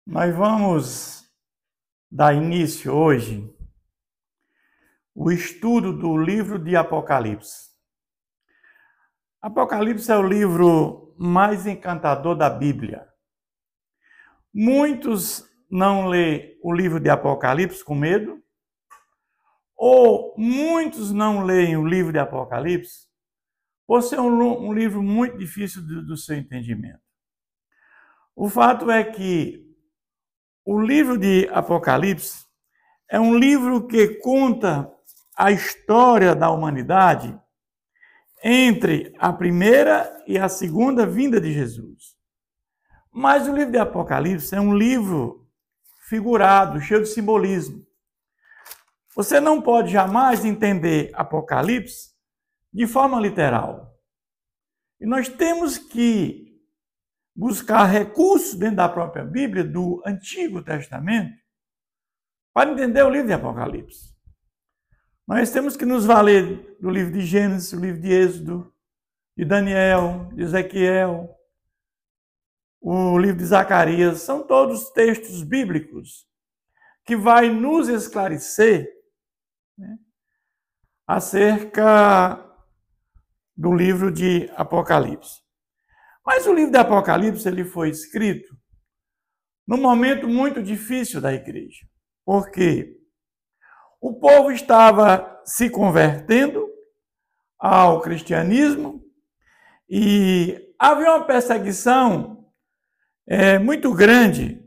Nós vamos dar início hoje o estudo do livro de Apocalipse. Apocalipse é o livro mais encantador da Bíblia. Muitos não lêem o livro de Apocalipse com medo, ou muitos não leem o livro de Apocalipse por ser um livro muito difícil do seu entendimento. O fato é que o livro de Apocalipse é um livro que conta a história da humanidade entre a primeira e a segunda vinda de Jesus. Mas o livro de Apocalipse é um livro figurado, cheio de simbolismo. Você não pode jamais entender Apocalipse de forma literal. E nós temos que buscar recursos dentro da própria Bíblia, do Antigo Testamento, para entender o livro de Apocalipse. Nós temos que nos valer do livro de Gênesis, do livro de Êxodo, de Daniel, de Ezequiel, o livro de Zacarias. São todos textos bíblicos que vai nos esclarecer, né, acerca do livro de Apocalipse. Mas o livro de Apocalipse ele foi escrito num momento muito difícil da igreja. Por quê? O povo estava se convertendo ao cristianismo e havia uma perseguição muito grande.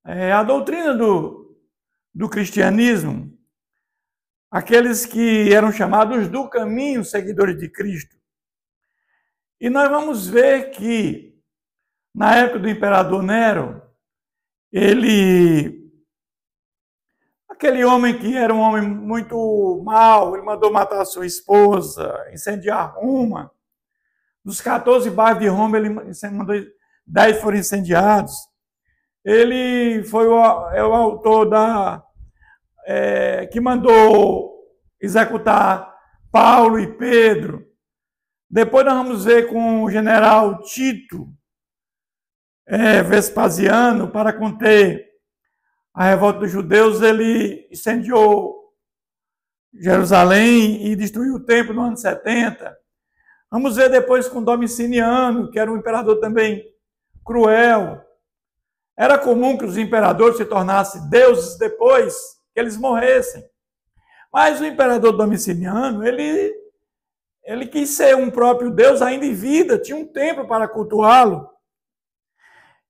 A doutrina do cristianismo, aqueles que eram chamados do caminho, seguidores de Cristo. E nós vamos ver que, na época do imperador Nero, aquele homem que era um homem muito mau, ele mandou matar a sua esposa, incendiar Roma. Dos 14 bairros de Roma, ele mandou 10 foram incendiados. Ele foi o autor que mandou executar Paulo e Pedro. Depois nós vamos ver com o general Tito Vespasiano, para conter a revolta dos judeus, ele incendiou Jerusalém e destruiu o templo no ano 70. Vamos ver depois com Domiciano, que era um imperador também cruel. Era comum que os imperadores se tornassem deuses depois que eles morressem. Mas o imperador Domiciano, ele quis ser um próprio Deus ainda em vida, tinha um templo para cultuá-lo.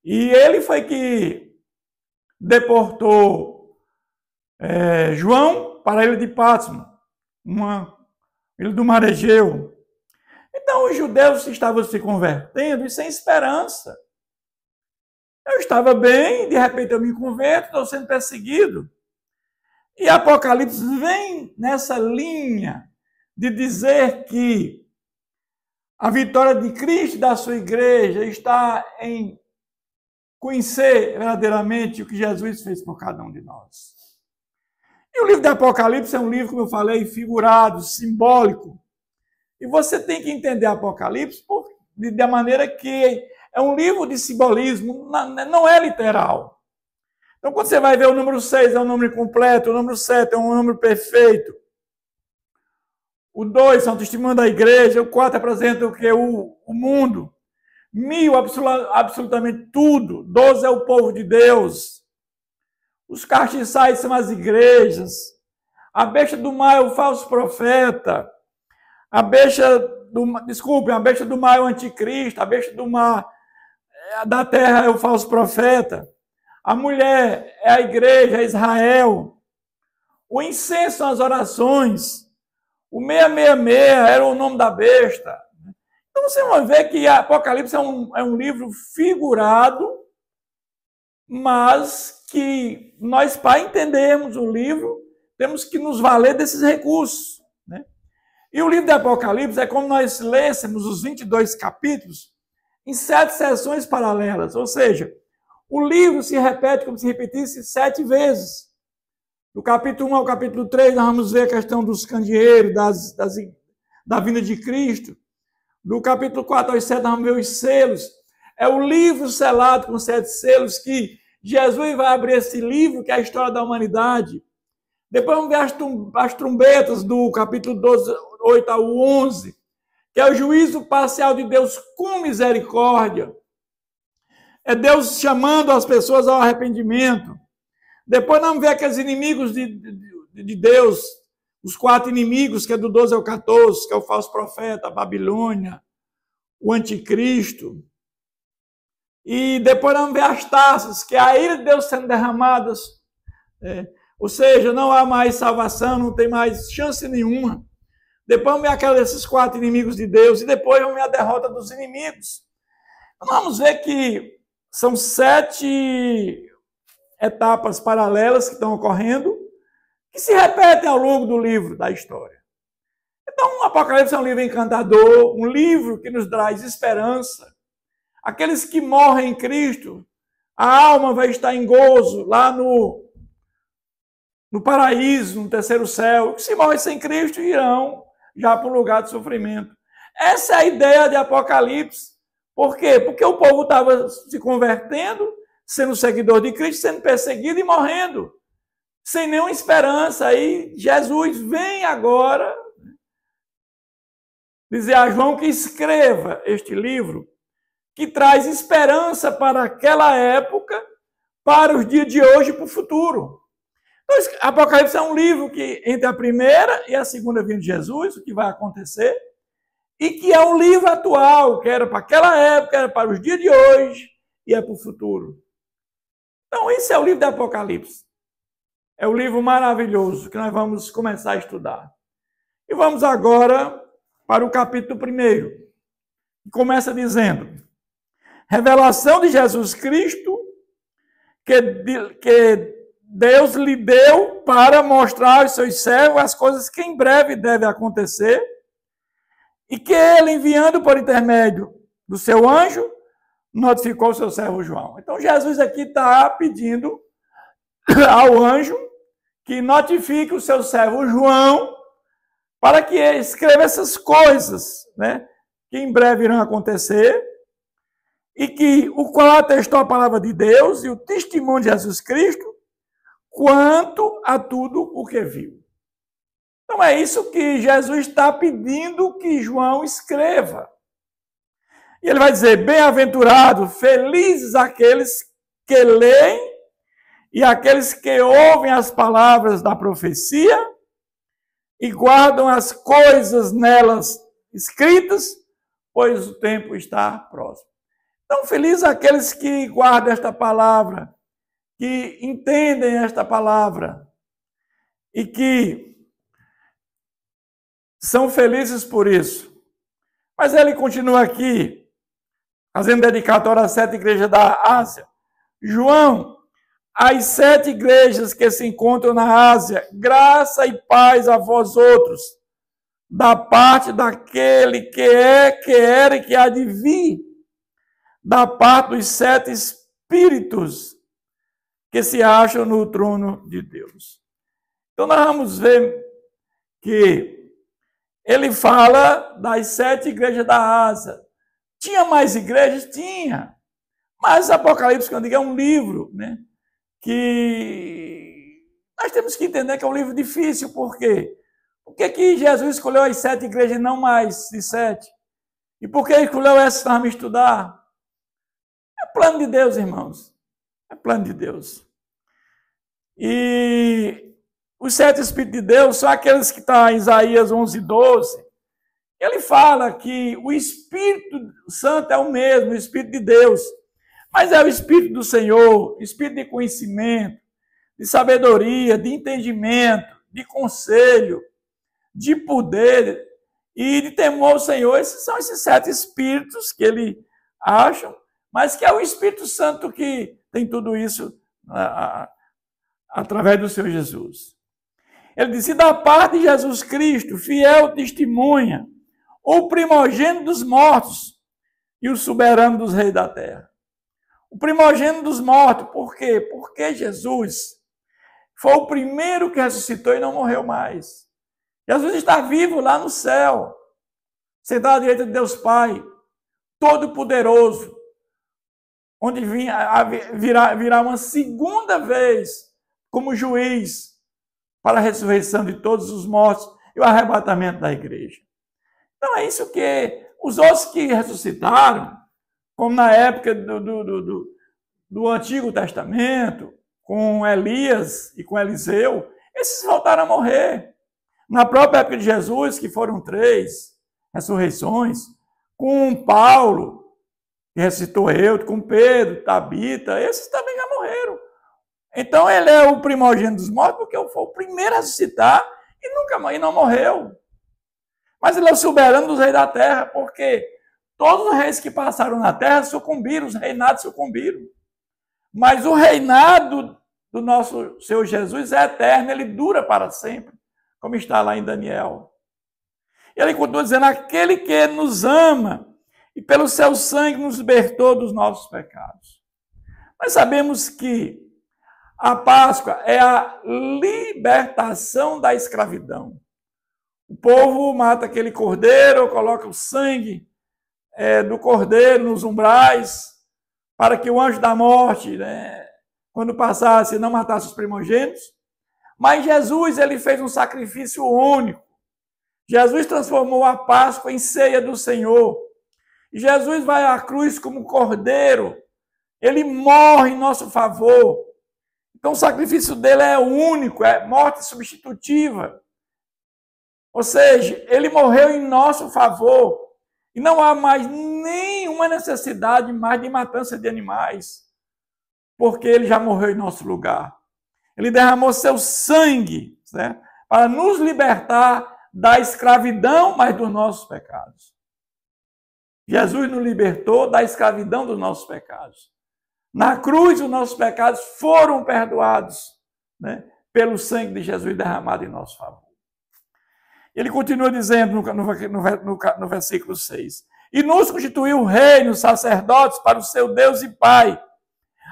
E ele foi que deportou João para a ilha de Patmos, uma ilha do mar Egeu. Então os judeus estavam se convertendo e sem esperança. Eu estava bem, de repente eu me converto, estou sendo perseguido. E Apocalipse vem nessa linha de dizer que a vitória de Cristo e da sua igreja está em conhecer verdadeiramente o que Jesus fez por cada um de nós. E o livro de Apocalipse é um livro, como eu falei, figurado, simbólico. E você tem que entender Apocalipse da maneira que é um livro de simbolismo, não é literal. Então, quando você vai ver o número 6 é um número completo, o número 7 é um número perfeito. O 2 é um testemunho da igreja, o 4 representa o que? O mundo. 1000, absolutamente tudo. 12 é o povo de Deus. Os castiçais são as igrejas. A besta do mar é o falso profeta. A besta do mar é o anticristo. A besta do mar da terra é o falso profeta. A mulher é a igreja, é Israel. O incenso são as orações. O 666 era o nome da besta. Então você vai ver que Apocalipse é um livro figurado, mas que nós, para entendermos o livro, temos que nos valer desses recursos, né? E o livro de Apocalipse é como nós lêssemos os 22 capítulos em 7 sessões paralelas, ou seja, o livro se repete como se repetisse 7 vezes. Do capítulo 1 ao capítulo 3, nós vamos ver a questão dos candeeiros, da vinda de Cristo. Do capítulo 4 ao 7, nós vamos ver os selos. É o livro selado com 7 selos que Jesus vai abrir esse livro, que é a história da humanidade. Depois vamos ver as trombetas do capítulo 12, 8 ao 11, que é o juízo parcial de Deus com misericórdia. É Deus chamando as pessoas ao arrependimento. Depois vamos ver aqueles inimigos de Deus, os 4 inimigos, que é do 12 ao 14, que é o falso profeta, a Babilônia, o anticristo. E depois vamos ver as taças, que é a ira de Deus sendo derramadas. Ou seja, não há mais salvação, não tem mais chance nenhuma. Depois vamos ver esses 4 inimigos de Deus, e depois vamos ver a derrota dos inimigos. Então, vamos ver que são 7 etapas paralelas que estão ocorrendo, que se repetem ao longo do livro da história. Então, o Apocalipse é um livro encantador, um livro que nos traz esperança. Aqueles que morrem em Cristo, a alma vai estar em gozo lá no paraíso, no terceiro céu. Que se morrem sem Cristo, irão já para um lugar de sofrimento. Essa é a ideia de Apocalipse. Por quê? Porque o povo estava se convertendo, sendo seguidor de Cristo, sendo perseguido e morrendo, sem nenhuma esperança. Aí Jesus vem agora dizer a João que escreva este livro, que traz esperança para aquela época, para os dias de hoje e para o futuro. Então, Apocalipse é um livro que, entre a primeira e a segunda vinda de Jesus, o que vai acontecer, e que é um livro atual, que era para aquela época, era para os dias de hoje e é para o futuro. Então, esse é o livro de Apocalipse. É um livro maravilhoso que nós vamos começar a estudar. E vamos agora para o capítulo 1, que começa dizendo: revelação de Jesus Cristo, que Deus lhe deu para mostrar aos seus servos as coisas que em breve devem acontecer, e que ele, enviando por intermédio do seu anjo, notificou o seu servo João. Então, Jesus aqui está pedindo ao anjo que notifique o seu servo João para que ele escreva essas coisas, né, que em breve irão acontecer, e que o qual atestou a palavra de Deus e o testemunho de Jesus Cristo quanto a tudo o que viu. Então é isso que Jesus está pedindo que João escreva. E ele vai dizer: bem-aventurado, felizes aqueles que leem e aqueles que ouvem as palavras da profecia e guardam as coisas nelas escritas, pois o tempo está próximo. Então, felizes aqueles que guardam esta palavra, que entendem esta palavra e que são felizes por isso. Mas ele continua aqui, fazendo dedicatória às 7 igrejas da Ásia. João, às 7 igrejas que se encontram na Ásia, graça e paz a vós outros, da parte daquele que é, que era e que há de vir, da parte dos 7 espíritos que se acham no trono de Deus. Então nós vamos ver que ele fala das 7 igrejas da Ásia. Tinha mais igrejas? Tinha. Mas Apocalipse, quando eu digo, é um livro, né, que nós temos que entender que é um livro difícil. Por quê? Por que Jesus escolheu as 7 igrejas e não mais de 7? E por que escolheu essas para me estudar? É plano de Deus, irmãos. É plano de Deus. E os 7 Espíritos de Deus são aqueles que estão em Isaías 11:12. Ele fala que o Espírito Santo é o mesmo, o Espírito de Deus. Mas é o Espírito do Senhor, Espírito de conhecimento, de sabedoria, de entendimento, de conselho, de poder e de temor ao Senhor. Esses são esses 7 Espíritos que ele acha, mas que é o Espírito Santo que tem tudo isso através do Senhor Jesus. Ele disse: da parte de Jesus Cristo, fiel testemunha, o primogênito dos mortos e o soberano dos reis da terra. O primogênito dos mortos, por quê? Porque Jesus foi o primeiro que ressuscitou e não morreu mais. Jesus está vivo lá no céu, sentado à direita de Deus Pai, Todo-Poderoso, onde virá uma segunda vez como juiz para a ressurreição de todos os mortos e o arrebatamento da igreja. Então é isso que os outros que ressuscitaram, como na época do Antigo Testamento, com Elias e com Eliseu, esses voltaram a morrer. Na própria época de Jesus, que foram 3 ressurreições, com Paulo, que ressuscitou eu, com Pedro, Tabita, esses também já morreram. Então ele é o primogênito dos mortos, porque foi o primeiro a ressuscitar e não morreu. Mas ele é o soberano dos reis da terra, porque todos os reis que passaram na terra sucumbiram, os reinados sucumbiram. Mas o reinado do nosso Senhor Jesus é eterno, ele dura para sempre, como está lá em Daniel. Ele continua dizendo, aquele que nos ama e pelo seu sangue nos libertou dos nossos pecados. Nós sabemos que a Páscoa é a libertação da escravidão. O povo mata aquele cordeiro, coloca o sangue do cordeiro nos umbrais, para que o anjo da morte, quando passasse, não matasse os primogênitos. Mas Jesus, ele fez um sacrifício único. Jesus transformou a Páscoa em ceia do Senhor. E Jesus vai à cruz como cordeiro. Ele morre em nosso favor. Então o sacrifício dele é único, é morte substitutiva. Ou seja, ele morreu em nosso favor. E não há mais nenhuma necessidade mais de matança de animais, porque ele já morreu em nosso lugar. Ele derramou seu sangue, certo? Para nos libertar da escravidão, mas dos nossos pecados. Jesus nos libertou da escravidão dos nossos pecados. Na cruz, os nossos pecados foram perdoados, pelo sangue de Jesus derramado em nosso favor. Ele continua dizendo no versículo 6, e nos constituiu reinos, sacerdotes para o seu Deus e Pai.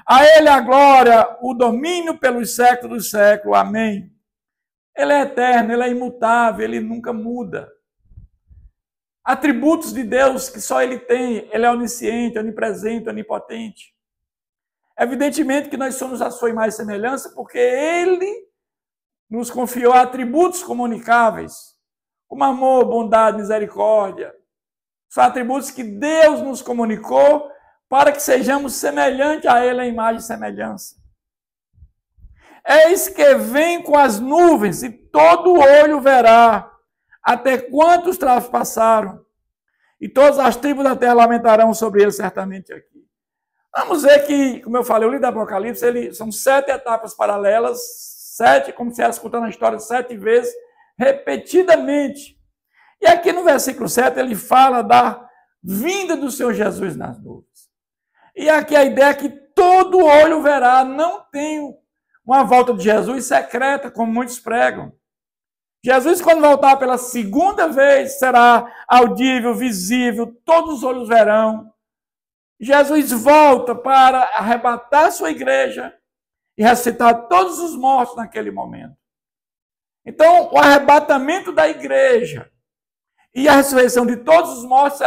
A ele a glória, o domínio pelos séculos dos séculos. Amém. Ele é eterno, ele é imutável, ele nunca muda. Atributos de Deus que só ele tem, ele é onisciente, onipresente, onipotente. Evidentemente que nós somos a sua imagem e semelhança, porque ele nos confiou atributos comunicáveis, como amor, bondade, misericórdia. São atributos que Deus nos comunicou para que sejamos semelhantes a ele em imagem e semelhança. Eis que vem com as nuvens e todo olho verá, até quantos traspassaram, e todas as tribos da terra lamentarão sobre ele certamente aqui. Vamos ver que, como eu falei, o livro do Apocalipse, são 7 etapas paralelas, 7, como se estivesse contando a história 7 vezes, repetidamente. E aqui no versículo 7 ele fala da vinda do Senhor Jesus nas nuvens. E aqui a ideia é que todo olho verá, não tem uma volta de Jesus secreta, como muitos pregam. Jesus, quando voltar pela segunda vez, será audível, visível, todos os olhos verão. Jesus volta para arrebatar sua igreja e ressuscitar todos os mortos naquele momento. Então, o arrebatamento da igreja e a ressurreição de todos os mortos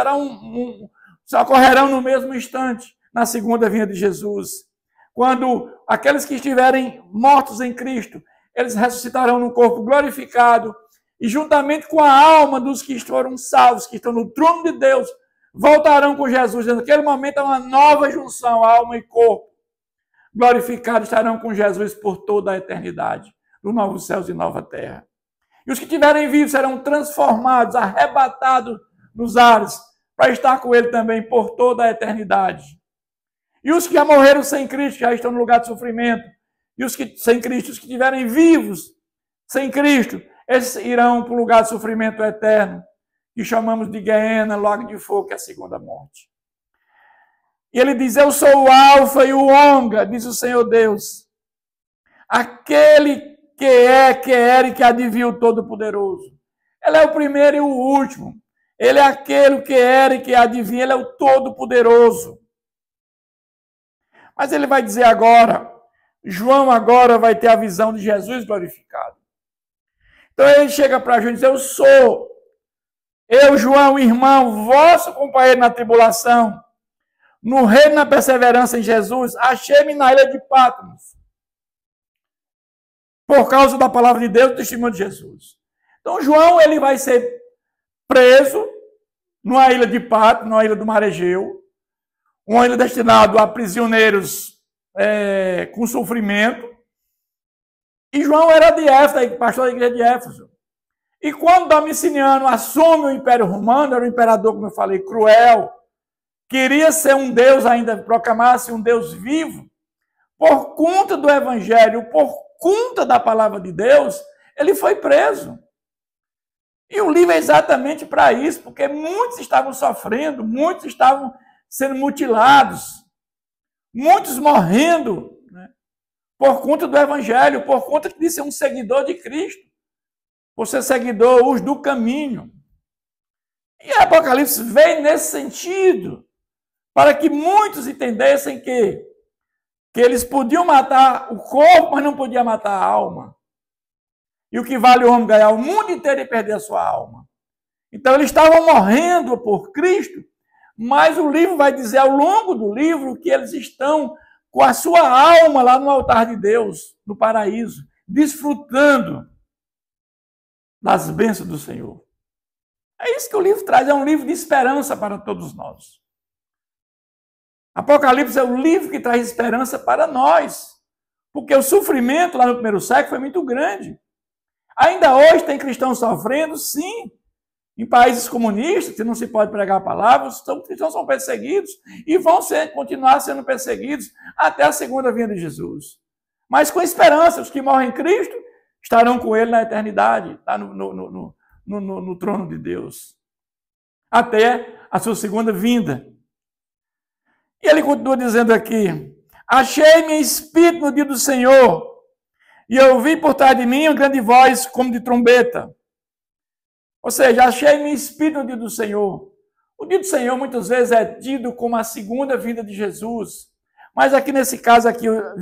ocorrerão no mesmo instante, na segunda vinda de Jesus. Quando aqueles que estiverem mortos em Cristo, eles ressuscitarão no corpo glorificado e juntamente com a alma dos que foram salvos, que estão no trono de Deus, voltarão com Jesus. Naquele momento é uma nova junção, alma e corpo. Glorificados estarão com Jesus por toda a eternidade, no novo céus e nova terra. E os que estiverem vivos serão transformados, arrebatados nos ares, para estar com ele também por toda a eternidade. E os que já morreram sem Cristo, já estão no lugar de sofrimento, e os que sem Cristo, os que estiverem vivos sem Cristo, esses irão para o lugar de sofrimento eterno, que chamamos de Guiena, lago de fogo, que é a segunda morte. E ele diz, eu sou o Alfa e o Ômega, diz o Senhor Deus, aquele que era e que há de vir o Todo-Poderoso. Ele é o primeiro e o último. Ele é aquele que era e que há de vir, ele é o Todo-Poderoso. Mas ele vai dizer agora, João agora vai ter a visão de Jesus glorificado. Então ele chega para João e diz, eu, João, irmão, vosso companheiro na tribulação, no reino, na perseverança em Jesus, achei-me na ilha de Patmos, por causa da palavra de Deus e do testemunho de Jesus. Então, João, ele vai ser preso numa ilha de Patmos, numa ilha do Mar Egeu, uma ilha destinada a prisioneiros com sofrimento. E João era de Éfeso, pastor da igreja de Éfeso. E quando Domiciano assume o Império Romano, era um imperador, como eu falei, cruel, queria ser um Deus ainda, proclamar-se um Deus vivo, por conta do Evangelho, por conta da palavra de Deus, ele foi preso. E o livro é exatamente para isso, porque muitos estavam sofrendo, muitos estavam sendo mutilados, muitos morrendo, né, por conta do Evangelho, por conta de ser um seguidor de Cristo, por ser seguidor do caminho. E o Apocalipse veio nesse sentido, para que muitos entendessem que eles podiam matar o corpo, mas não podiam matar a alma. E o que vale o homem ganhar o mundo inteiro e perder a sua alma. Então, eles estavam morrendo por Cristo, mas o livro vai dizer ao longo do livro que eles estão com a sua alma lá no altar de Deus, no paraíso, desfrutando das bênçãos do Senhor. É isso que o livro traz, é um livro de esperança para todos nós. Apocalipse é o livro que traz esperança para nós, porque o sofrimento lá no primeiro século foi muito grande. Ainda hoje tem cristãos sofrendo, sim. Em países comunistas, que não se pode pregar a palavra, os cristãos são perseguidos e vão continuar sendo perseguidos até a segunda vinda de Jesus. Mas com esperança, os que morrem em Cristo estarão com ele na eternidade, tá no trono de Deus, até a sua segunda vinda. E ele continua dizendo aqui: achei-me em espírito no dia do Senhor, e ouvi por trás de mim uma grande voz como de trombeta. Ou seja, achei-me em espírito no dia do Senhor. O dia do Senhor muitas vezes é tido como a segunda vinda de Jesus. Mas aqui nesse caso aqui, o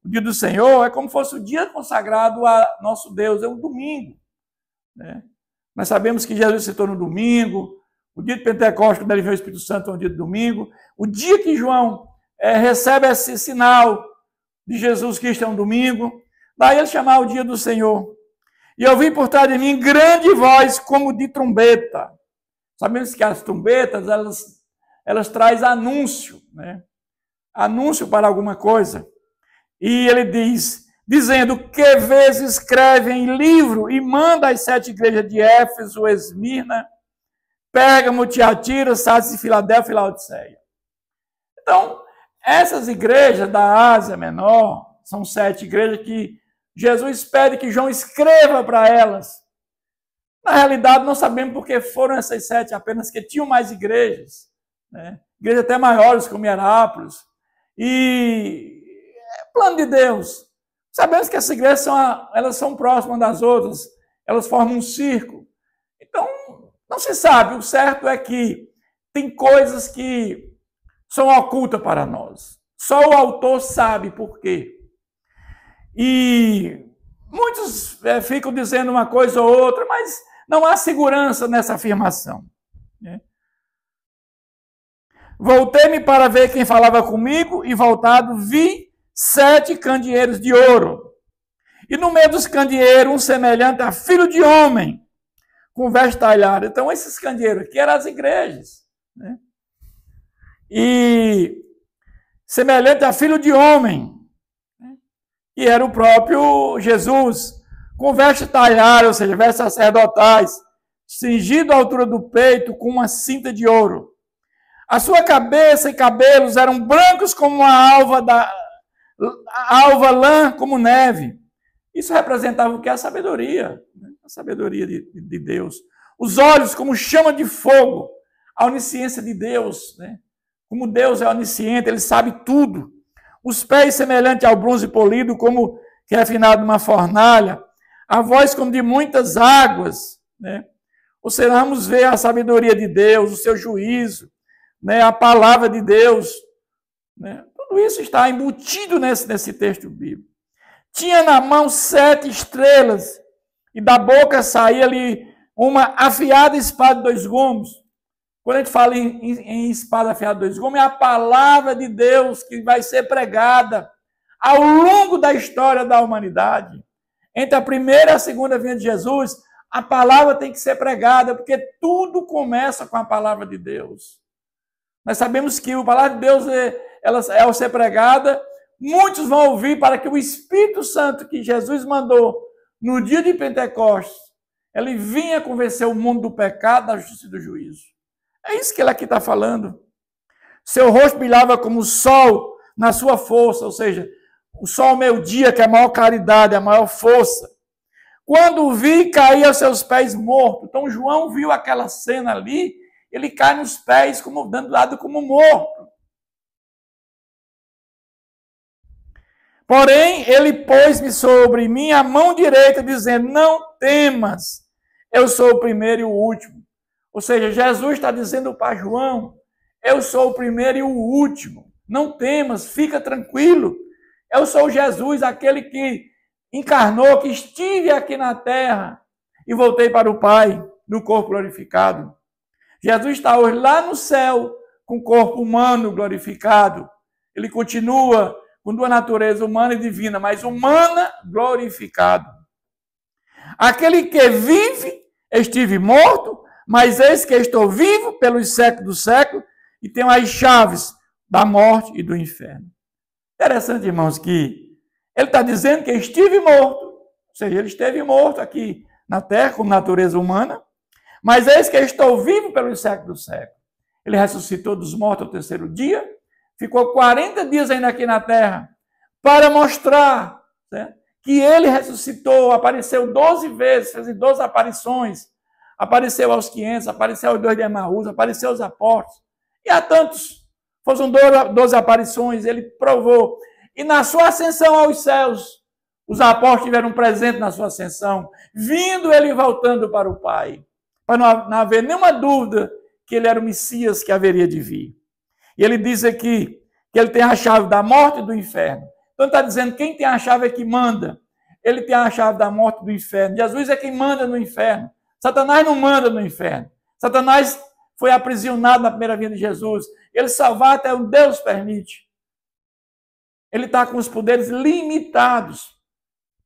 dia do Senhor é como se fosse o dia consagrado a nosso Deus, é um domingo, né? Nós sabemos que Jesus citou no domingo, o dia de Pentecostes, quando ele veio o Espírito Santo, é um dia de domingo. O dia que João recebe esse sinal de Jesus Cristo é um domingo. Daí ele chamava o dia do Senhor. E eu vi por trás de mim grande voz como de trombeta. Sabemos que as trombetas, elas trazem anúncio, né? Anúncio para alguma coisa. E ele dizendo, que vezes escreve em livro e manda às 7 igrejas de Éfeso, Esmirna, Pérgamo, Tiatira, Sardes, Filadélfia e Laodiceia. Então, essas igrejas da Ásia Menor, são 7 igrejas que Jesus pede que João escreva para elas. Na realidade, não sabemos porque foram essas 7, apenas que tinham mais igrejas, né? Igrejas até maiores, como Hierápolis. E é plano de Deus. Sabemos que essas igrejas elas são próximas das outras, elas formam um círculo. Então, não se sabe. O certo é que tem coisas que são ocultas para nós. Só o autor sabe por quê. E muitos ficam dizendo uma coisa ou outra, mas não há segurança nessa afirmação, né? Voltei-me para ver quem falava comigo e voltado vi 7 candeeiros de ouro. E no meio dos candeeiros, um semelhante a filho de homem, com veste talhada. Então, esses candeeiros aqui eram as igrejas, né? E semelhante a filho de homem, e era o próprio Jesus, com veste talhada, ou seja, vestes sacerdotais, cingido à altura do peito com uma cinta de ouro. A sua cabeça e cabelos eram brancos como a alva lã como neve. Isso representava o que? A sabedoria, né? A sabedoria de Deus. Os olhos como chama de fogo, a onisciência de Deus, né? Como Deus é onisciente, ele sabe tudo. Os pés semelhantes ao bronze polido, como que é refinado numa fornalha. A voz como de muitas águas, né? Ou seja, vamos ver a sabedoria de Deus, o seu juízo, né? A palavra de Deus, né? Tudo isso está embutido nesse texto bíblico. Tinha na mão 7 estrelas, e da boca saía-lhe uma afiada espada de 2 gumes. Quando a gente fala em espada afiada de dois gumes, é a palavra de Deus que vai ser pregada ao longo da história da humanidade. Entre a primeira e a segunda vinda de Jesus, a palavra tem que ser pregada, porque tudo começa com a palavra de Deus. Nós sabemos que a palavra de Deus, ao ser pregada, muitos vão ouvir para que o Espírito Santo que Jesus mandou no dia de Pentecostes, ele vinha convencer o mundo do pecado, da justiça e do juízo. É isso que ele aqui está falando. Seu rosto brilhava como o sol na sua força, ou seja, o sol ao meio-dia, que é a maior claridade, a maior força. Quando o vi, caí aos seus pés morto. Então João viu aquela cena ali, ele cai nos pés, como dando lado como morto. Porém, ele pôs-me sobre mim a mão direita, dizendo, não temas, eu sou o primeiro e o último. Ou seja, Jesus está dizendo para João, eu sou o primeiro e o último. Não temas, fica tranquilo. Eu sou Jesus, aquele que encarnou, que estive aqui na terra e voltei para o Pai, no corpo glorificado. Jesus está hoje lá no céu, com o corpo humano glorificado. Ele continua com duas naturezas, humana e divina, mas humana glorificado. Aquele que vive, estive morto, mas eis que estou vivo pelos séculos dos séculos e tenho as chaves da morte e do inferno. Interessante, irmãos, que ele está dizendo que estive morto, ou seja, ele esteve morto aqui na terra, como natureza humana, mas eis que estou vivo pelos séculos dos séculos. Ele ressuscitou dos mortos ao terceiro dia, ficou 40 dias ainda aqui na terra, para mostrar, né, que ele ressuscitou, apareceu 12 vezes, fez 12 aparições, apareceu aos 500, apareceu aos 2 de Emaús, apareceu aos apóstolos, e a tantos. Foram 12 aparições, ele provou. E na sua ascensão aos céus, os apóstolos tiveram um presente na sua ascensão, vindo ele e voltando para o Pai, para não haver nenhuma dúvida que ele era o Messias que haveria de vir. E ele diz aqui que ele tem a chave da morte e do inferno. Então está dizendo que quem tem a chave é que manda. Ele tem a chave da morte e do inferno. Jesus é quem manda no inferno. Satanás não manda no inferno. Satanás foi aprisionado na primeira vinda de Jesus. Ele salvar até o Deus permite. Ele está com os poderes limitados.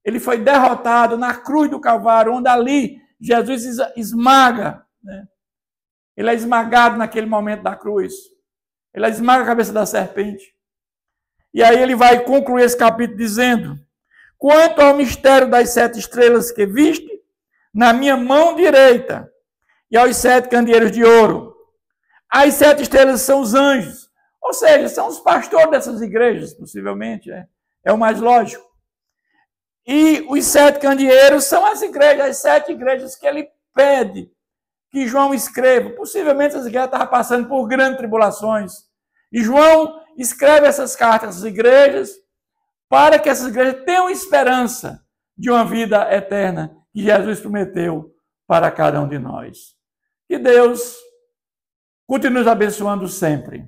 Ele foi derrotado na cruz do Calvário, onde ali Jesus esmaga, né? Ele é esmagado naquele momento da cruz. Ele esmaga a cabeça da serpente. E aí ele vai concluir esse capítulo dizendo, quanto ao mistério das 7 estrelas que viste, na minha mão direita, e aos 7 candeeiros de ouro. As 7 estrelas são os anjos, ou seja, são os pastores dessas igrejas, possivelmente, é o mais lógico. E os 7 candeeiros são as igrejas, as 7 igrejas que ele pede que João escreva. Possivelmente as igrejas estavam passando por grandes tribulações. E João escreve essas cartas às igrejas para que essas igrejas tenham esperança de uma vida eterna que Jesus prometeu para cada um de nós. Que Deus continue nos abençoando sempre.